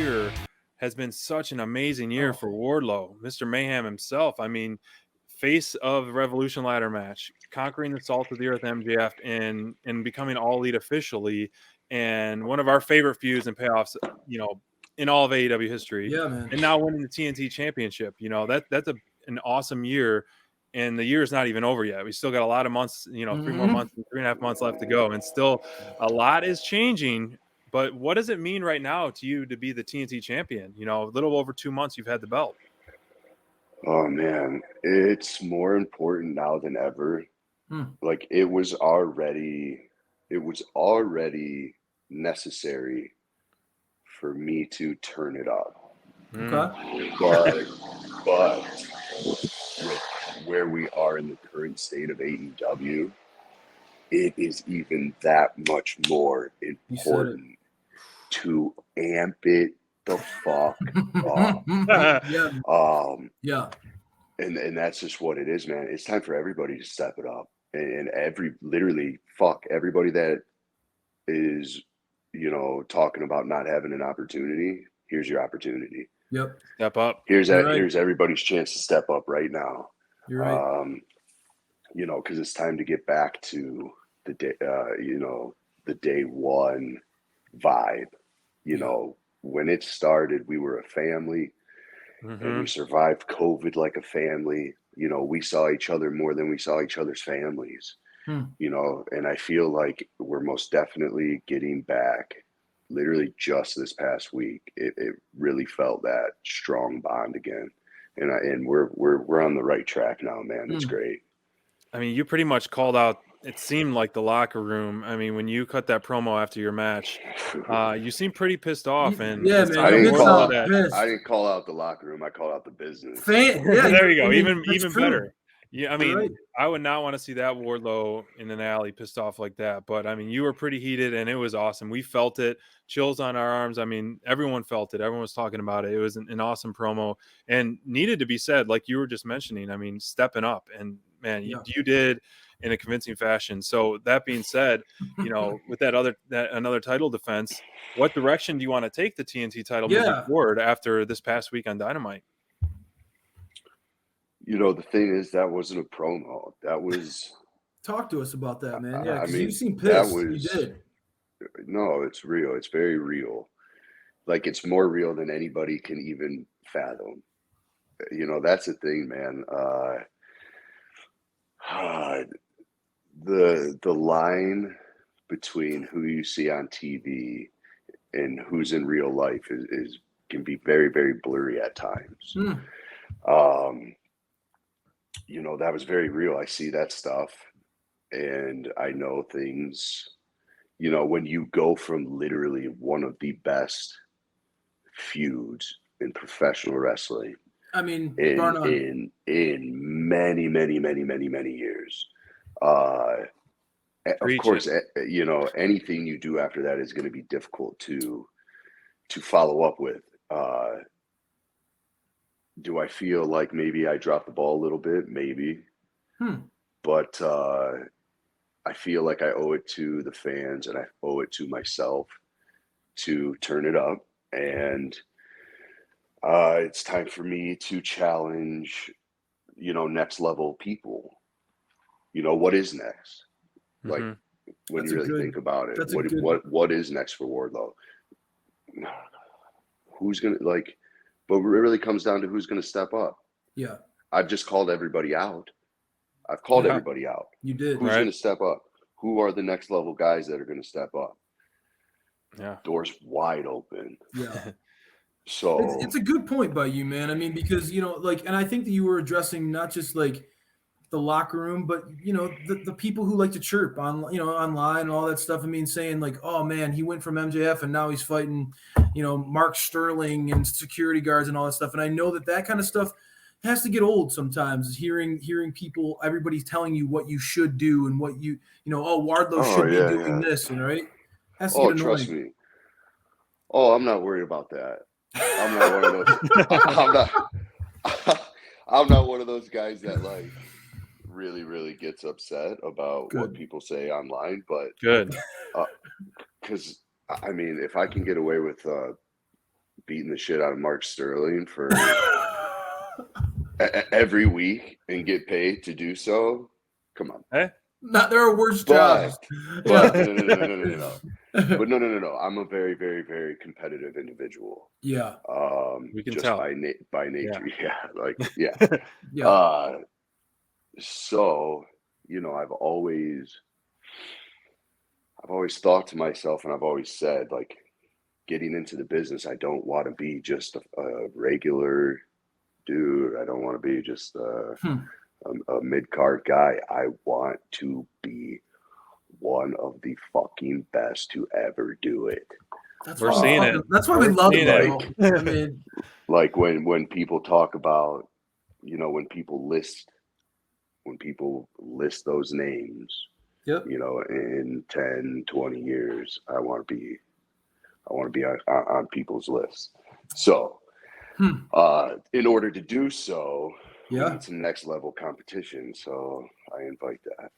year has been such an amazing year for Wardlow, Mr. Mayhem himself. I mean, face of Revolution ladder match, conquering the Salt of the Earth MJF, and becoming All Elite officially, and one of our favorite feuds and payoffs, in all of AEW history. Yeah, man. And now winning the TNT Championship. That's an awesome year. And the year is not even over yet. We still got a lot of months, 3 more months, 3.5 months left to go. And still a lot is changing. But what does it mean right now to you to be the TNT champion? A little over 2 months you've had the belt. Oh, man. It's more important now than ever. Like, it was already necessary for me to turn it up. Okay. But with where we are in the current state of AEW, it is even that much more important to amp it the fuck up. Yeah. And that's just what it is, man. It's time for everybody to step it up. And everybody that is, talking about not having an opportunity, here's your opportunity. Yep. Step up. Here's everybody's chance to step up right now. You're right. Because it's time to get back to the day, the day one vibe. When it started, we were a family, and we survived COVID like a family. We saw each other more than we saw each other's families. And I feel like we're most definitely getting back. Literally just this past week, it really felt that strong bond again, and we're on the right track now, man. It's great. I mean, you pretty much called out. It seemed like the locker room. I mean, when you cut that promo after your match, you seemed pretty pissed off. And yeah, man, I didn't call out the locker room. I called out the business. There you go. Even better. Yeah, I mean, right. I would not want to see that Wardlow in an alley pissed off like that. But I mean, you were pretty heated, and it was awesome. We felt it, chills on our arms. I mean, everyone felt it. Everyone was talking about it. It was an awesome promo, and needed to be said, like you were just mentioning. I mean, stepping up, and man, you did in a convincing fashion. So that being said, with that another title defense, what direction do you want to take the TNT title moving forward after this past week on Dynamite? The thing is, that wasn't a promo. That was. Talk to us about that, man. Yeah, because you seem pissed. You did. No, it's real. It's very real. Like, it's more real than anybody can even fathom. That's the thing, man. The line between who you see on TV and who's in real life can be very, very blurry at times. That was very real. I see that stuff, and I know things. When you go from literally one of the best feuds in professional wrestling, I mean, in many, many, many, many, many years. Of course, anything you do after that is going to be difficult to follow up with. Do I feel like maybe I dropped the ball a little bit? Maybe. But I feel like I owe it to the fans, and I owe it to myself to turn it up. And it's time for me to challenge, next level people. What is next? Like, when you really think about it, what is next for Wardlow? Who's going to, but it really comes down to who's going to step up. Yeah. I've just called everybody out. I've called everybody out. You did. Who's going to step up? Who are the next level guys that are going to step up? Yeah. Doors wide open. Yeah. So it's a good point by you, man. I mean, because, and I think that you were addressing not just the locker room, but the people who like to chirp on, online and all that stuff. I mean, saying oh man, he went from MJF and now he's fighting, Mark Sterling and security guards and all that stuff. And I know that kind of stuff has to get old sometimes. Hearing people, everybody's telling you what you should do and what Wardlow should be doing this, and right. Has to get annoying. Trust me. Oh, I'm not worried about that. I'm not one of those. I'm not one of those guys that really, really gets upset about what people say online. But good, because I mean, if I can get away with beating the shit out of Mark Sterling for every week and get paid to do so. Come on. Hey, Not there are worse But jobs. no. But No. I'm a very, very, very competitive individual. we can Just tell. by nature. Yeah. yeah. So, I've always thought to myself, and I've always said, like, getting into the business, I don't want to be just a regular dude. I don't want to be just a mid-card guy. I want to be one of the fucking best to ever do it. We're seeing it. That's why we love it. Like, I mean, like when people talk about, when people list those names, yep. in 10, 20 years, I want to be on people's lists. So, in order to do so, we need some next level competition. So I invite that.